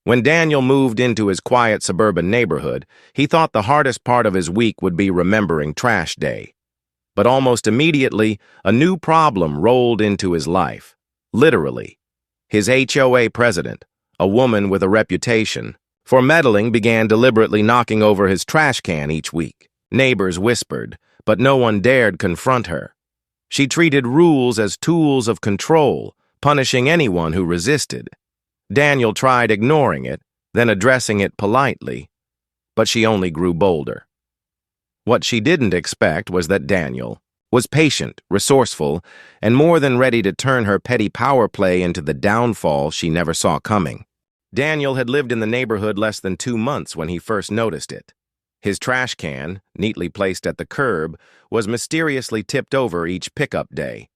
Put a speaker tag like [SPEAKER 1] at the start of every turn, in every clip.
[SPEAKER 1] When Daniel moved into his quiet suburban neighborhood, he thought the hardest part of his week would be remembering trash day. But almost immediately, a new problem rolled into his life. Literally. His HOA president, a woman with a reputation for meddling, began deliberately knocking over his trash can each week. Neighbors whispered, but no one dared confront her. She treated rules as tools of control, punishing anyone who resisted. Daniel tried ignoring it, then addressing it politely, but she only grew bolder. What she didn't expect was that Daniel was patient, resourceful, and more than ready to turn her petty power play into the downfall she never saw coming. Daniel had lived in the neighborhood less than 2 months when he first noticed it. His trash can, neatly placed at the curb, was mysteriously tipped over each pickup day.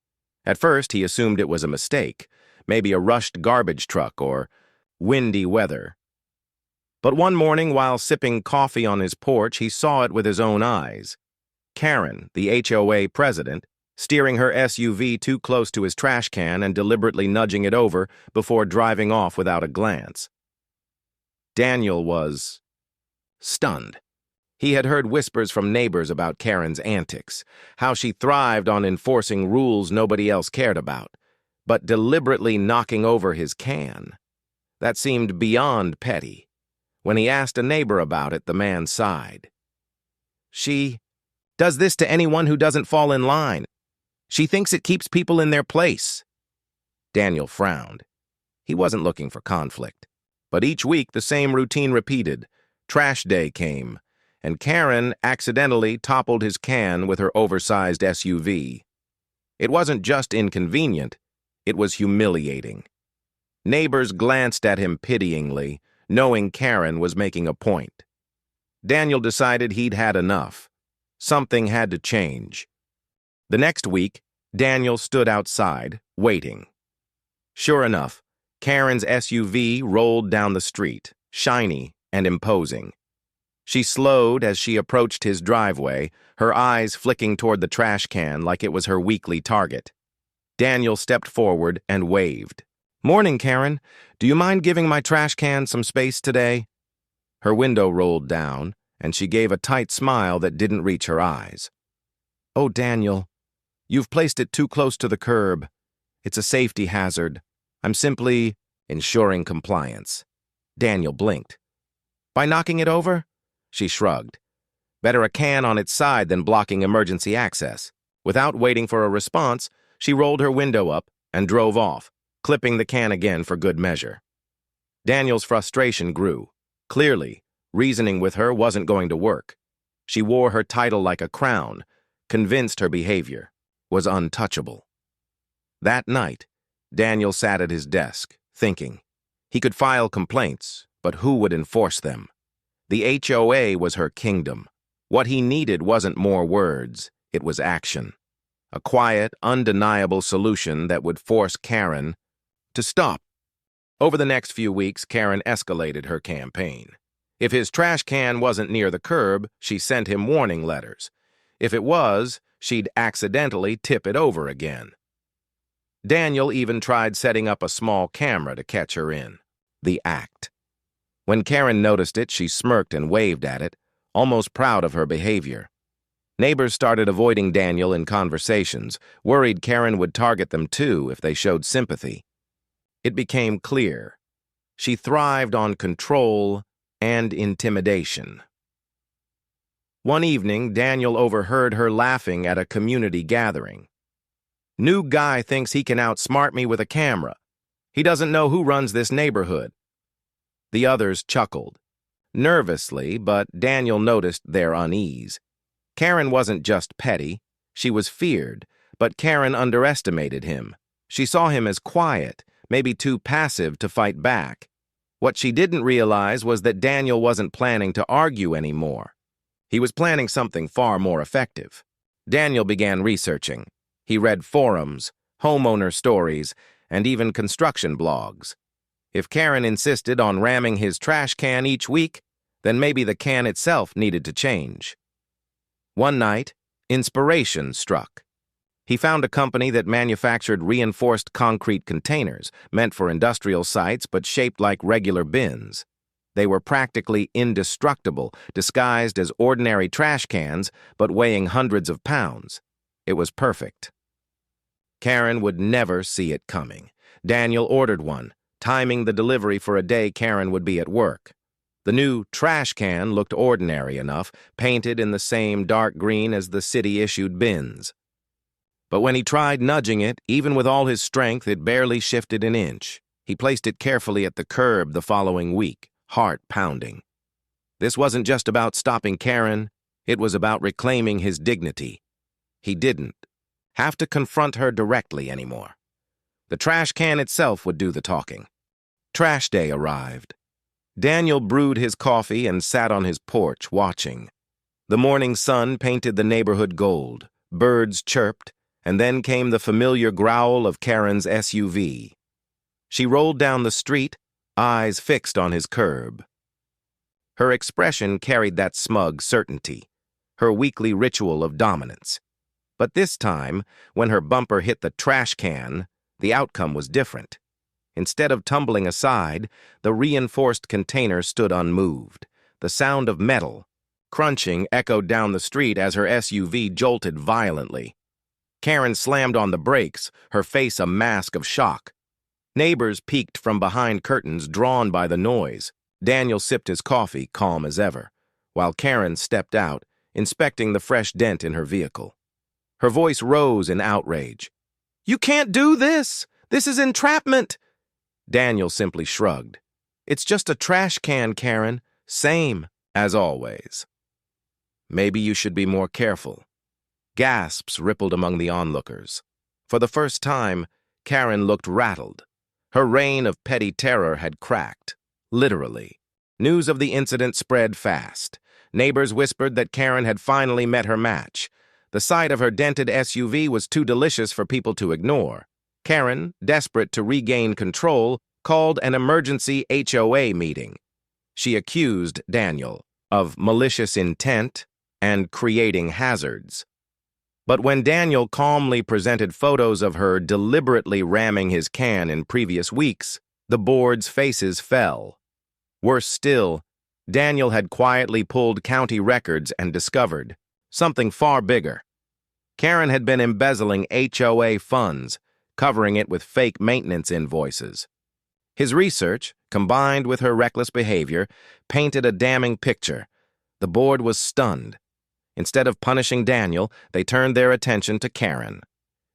[SPEAKER 1] At first, he assumed it was a mistake, maybe a rushed garbage truck or windy weather. But one morning, while sipping coffee on his porch, he saw it with his own eyes. Karen, the HOA president, steering her SUV too close to his trash can and deliberately nudging it over before driving off without a glance. Daniel was stunned. He had heard whispers from neighbors about Karen's antics, how she thrived on enforcing rules nobody else cared about, but deliberately knocking over his can. That seemed beyond petty. When he asked a neighbor about it, the man sighed. She does this to anyone who doesn't fall in line. She thinks it keeps people in their place. Daniel frowned. He wasn't looking for conflict. But each week the same routine repeated. Trash day came, and Karen accidentally toppled his can with her oversized SUV. It wasn't just inconvenient, it was humiliating. Neighbors glanced at him pityingly, knowing Karen was making a point. Daniel decided he'd had enough. Something had to change. The next week, Daniel stood outside, waiting. Sure enough, Karen's SUV rolled down the street, shiny and imposing. She slowed as she approached his driveway, her eyes flicking toward the trash can like it was her weekly target. Daniel stepped forward and waved. "Morning, Karen. Do you mind giving my trash can some space today?" Her window rolled down, and she gave a tight smile that didn't reach her eyes. "Oh, Daniel, you've placed it too close to the curb. It's a safety hazard. I'm simply ensuring compliance." Daniel blinked. "By knocking it over?" She shrugged. Better a can on its side than blocking emergency access. Without waiting for a response, she rolled her window up and drove off, clipping the can again for good measure. Daniel's frustration grew. Clearly, reasoning with her wasn't going to work. She wore her title like a crown, convinced her behavior was untouchable. That night, Daniel sat at his desk, thinking. He could file complaints, but who would enforce them? The HOA was her kingdom. What he needed wasn't more words, it was action. A quiet, undeniable solution that would force Karen to stop. Over the next few weeks, Karen escalated her campaign. If his trash can wasn't near the curb, she sent him warning letters. If it was, she'd accidentally tip it over again. Daniel even tried setting up a small camera to catch her in. The act. When Karen noticed it, she smirked and waved at it, almost proud of her behavior. Neighbors started avoiding Daniel in conversations, worried Karen would target them too if they showed sympathy. It became clear. She thrived on control and intimidation. One evening, Daniel overheard her laughing at a community gathering. "New guy thinks he can outsmart me with a camera. He doesn't know who runs this neighborhood." The others chuckled. Nervously, but Daniel noticed their unease. Karen wasn't just petty. She was feared, but Karen underestimated him. She saw him as quiet, maybe too passive to fight back. What she didn't realize was that Daniel wasn't planning to argue anymore. He was planning something far more effective. Daniel began researching. He read forums, homeowner stories, and even construction blogs. If Karen insisted on ramming his trash can each week, then maybe the can itself needed to change. One night, inspiration struck. He found a company that manufactured reinforced concrete containers, meant for industrial sites but shaped like regular bins. They were practically indestructible, disguised as ordinary trash cans, but weighing hundreds of pounds. It was perfect. Karen would never see it coming. Daniel ordered one, timing the delivery for a day Karen would be at work. The new trash can looked ordinary enough, painted in the same dark green as the city-issued bins. But when he tried nudging it, even with all his strength, it barely shifted an inch. He placed it carefully at the curb the following week, heart pounding. This wasn't just about stopping Karen, it was about reclaiming his dignity. He didn't have to confront her directly anymore. The trash can itself would do the talking. Trash day arrived. Daniel brewed his coffee and sat on his porch, watching. The morning sun painted the neighborhood gold, birds chirped, and then came the familiar growl of Karen's SUV. She rolled down the street, eyes fixed on his curb. Her expression carried that smug certainty, her weekly ritual of dominance. But this time, when her bumper hit the trash can, the outcome was different. Instead of tumbling aside, the reinforced container stood unmoved. The sound of metal, crunching, echoed down the street as her SUV jolted violently. Karen slammed on the brakes, her face a mask of shock. Neighbors peeked from behind curtains drawn by the noise. Daniel sipped his coffee, calm as ever, while Karen stepped out, inspecting the fresh dent in her vehicle. Her voice rose in outrage. "You can't do this! This is entrapment!" Daniel simply shrugged. "It's just a trash can, Karen. Same as always." "Maybe you should be more careful." Gasps rippled among the onlookers. For the first time, Karen looked rattled. Her reign of petty terror had cracked, literally. News of the incident spread fast. Neighbors whispered that Karen had finally met her match. The sight of her dented SUV was too delicious for people to ignore. Karen, desperate to regain control, called an emergency HOA meeting. She accused Daniel of malicious intent and creating hazards. But when Daniel calmly presented photos of her deliberately ramming his can in previous weeks, the board's faces fell. Worse still, Daniel had quietly pulled county records and discovered something far bigger. Karen had been embezzling HOA funds, covering it with fake maintenance invoices. His research, combined with her reckless behavior, painted a damning picture. The board was stunned. Instead of punishing Daniel, they turned their attention to Karen.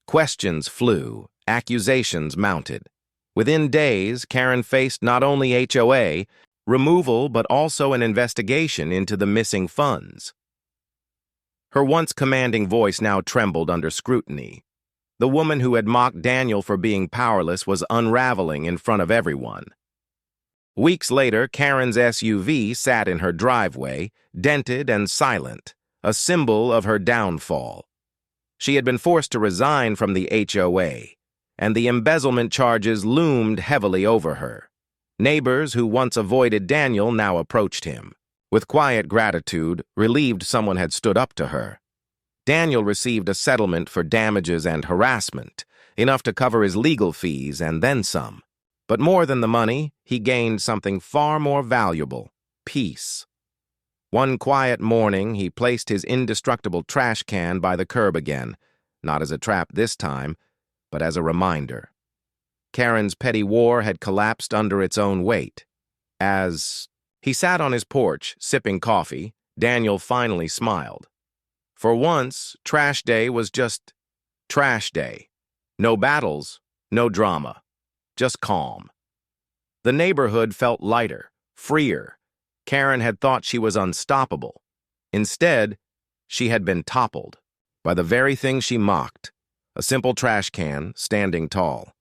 [SPEAKER 1] Questions flew, accusations mounted. Within days, Karen faced not only HOA removal but also an investigation into the missing funds. Her once commanding voice now trembled under scrutiny. The woman who had mocked Daniel for being powerless was unraveling in front of everyone. Weeks later, Karen's SUV sat in her driveway, dented and silent, a symbol of her downfall. She had been forced to resign from the HOA, and the embezzlement charges loomed heavily over her. Neighbors who once avoided Daniel now approached him. With quiet gratitude, relieved someone had stood up to her. Daniel received a settlement for damages and harassment, enough to cover his legal fees and then some. But more than the money, he gained something far more valuable: peace. One quiet morning, he placed his indestructible trash can by the curb again, not as a trap this time, but as a reminder. Karen's petty war had collapsed under its own weight. As he sat on his porch, sipping coffee, Daniel finally smiled. For once, trash day was just trash day. No battles, no drama, just calm. The neighborhood felt lighter, freer. Karen had thought she was unstoppable. Instead, she had been toppled by the very thing she mocked: a simple trash can standing tall.